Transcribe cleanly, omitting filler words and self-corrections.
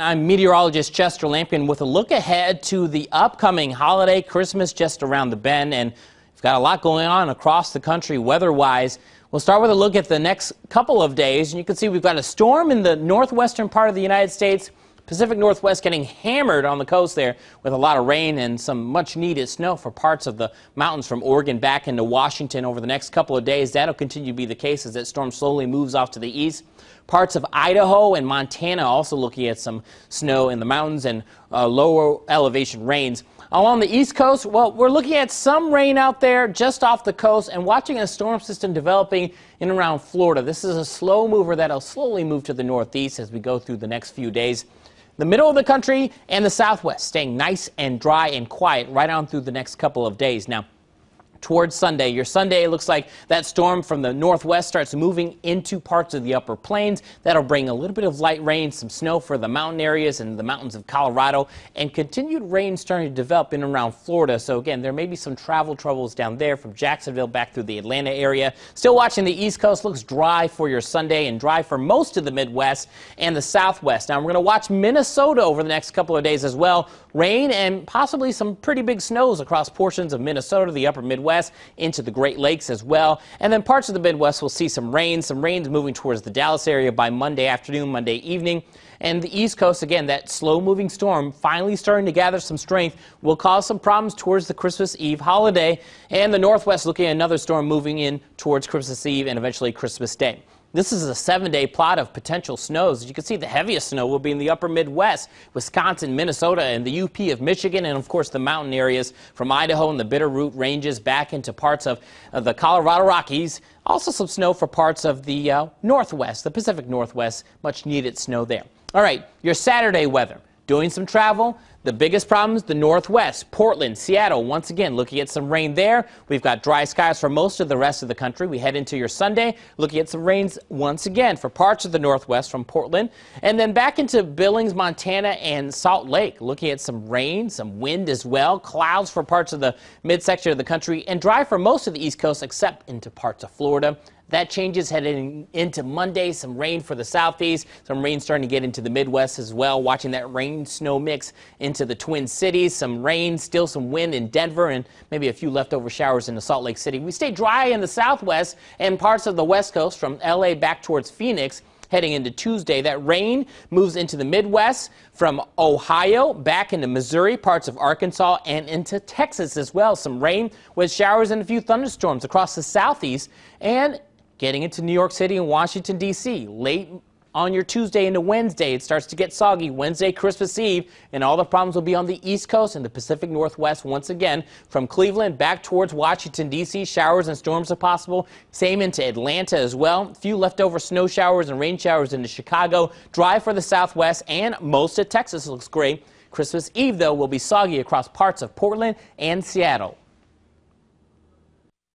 I'm meteorologist Chester Lampkin with a look ahead to the upcoming holiday, Christmas just around the bend, and we've got a lot going on across the country weather-wise. We'll start with a look at the next couple of days, and you can see we've got a storm in the northwestern part of the United States. Pacific Northwest getting hammered on the coast there with a lot of rain and some much needed snow for parts of the mountains from Oregon back into Washington over the next couple of days. That'll continue to be the case as that storm slowly moves off to the east. Parts of Idaho and Montana also looking at some snow in the mountains and lower elevation rains. Along the east coast, well, we're looking at some rain out there just off the coast and watching a storm system developing in and around Florida. This is a slow mover that'll slowly move to the northeast as we go through the next few days. The middle of the country and the southwest staying nice and dry and quiet right on through the next couple of days. Now, towards Sunday, your Sunday looks like that storm from the northwest starts moving into parts of the upper plains. That'll bring a little bit of light rain, some snow for the mountain areas and the mountains of Colorado, and continued rain starting to develop in and around Florida. So again, there may be some travel troubles down there from Jacksonville back through the Atlanta area. Still watching the East Coast. Looks dry for your Sunday and dry for most of the Midwest and the Southwest. Now we're going to watch Minnesota over the next couple of days as well. Rain and possibly some pretty big snows across portions of Minnesota, the upper Midwest, into the Great Lakes as well. And then parts of the Midwest will see some rains moving towards the Dallas area by Monday afternoon, Monday evening. And the East Coast, again, that slow-moving storm finally starting to gather some strength will cause some problems towards the Christmas Eve holiday. And the Northwest looking at another storm moving in towards Christmas Eve and eventually Christmas Day. This is a 7-day plot of potential snows. As you can see, the heaviest snow will be in the upper Midwest, Wisconsin, Minnesota, and the UP of Michigan, and of course the mountain areas from Idaho and the Bitterroot Ranges back into parts of the Colorado Rockies. Also some snow for parts of the Northwest, the Pacific Northwest, much needed snow there. All right, your Saturday weather. Doing some travel. The biggest problems, the Northwest, Portland, Seattle, once again looking at some rain there. We've got dry skies for most of the rest of the country. We head into your Sunday, looking at some rains once again for parts of the Northwest from Portland. And then back into Billings, Montana and Salt Lake, looking at some rain, some wind as well, clouds for parts of the midsection of the country, and dry for most of the East Coast except into parts of Florida. That changes heading into Monday. Some rain for the southeast, some rain starting to get into the Midwest as well. Watching that rain-snow mix into the Twin Cities. Some rain, still some wind in Denver, and maybe a few leftover showers into Salt Lake City. We stay dry in the southwest and parts of the west coast from L.A. back towards Phoenix. Heading into Tuesday, that rain moves into the Midwest from Ohio back into Missouri, parts of Arkansas, and into Texas as well. Some rain with showers and a few thunderstorms across the southeast, and getting into New York City and Washington, D.C. Late on your Tuesday into Wednesday, it starts to get soggy. Wednesday, Christmas Eve, and all the problems will be on the East Coast and the Pacific Northwest once again. From Cleveland back towards Washington, D.C., showers and storms are possible. Same into Atlanta as well. A few leftover snow showers and rain showers into Chicago. Dry for the Southwest, and most of Texas looks great. Christmas Eve, though, will be soggy across parts of Portland and Seattle.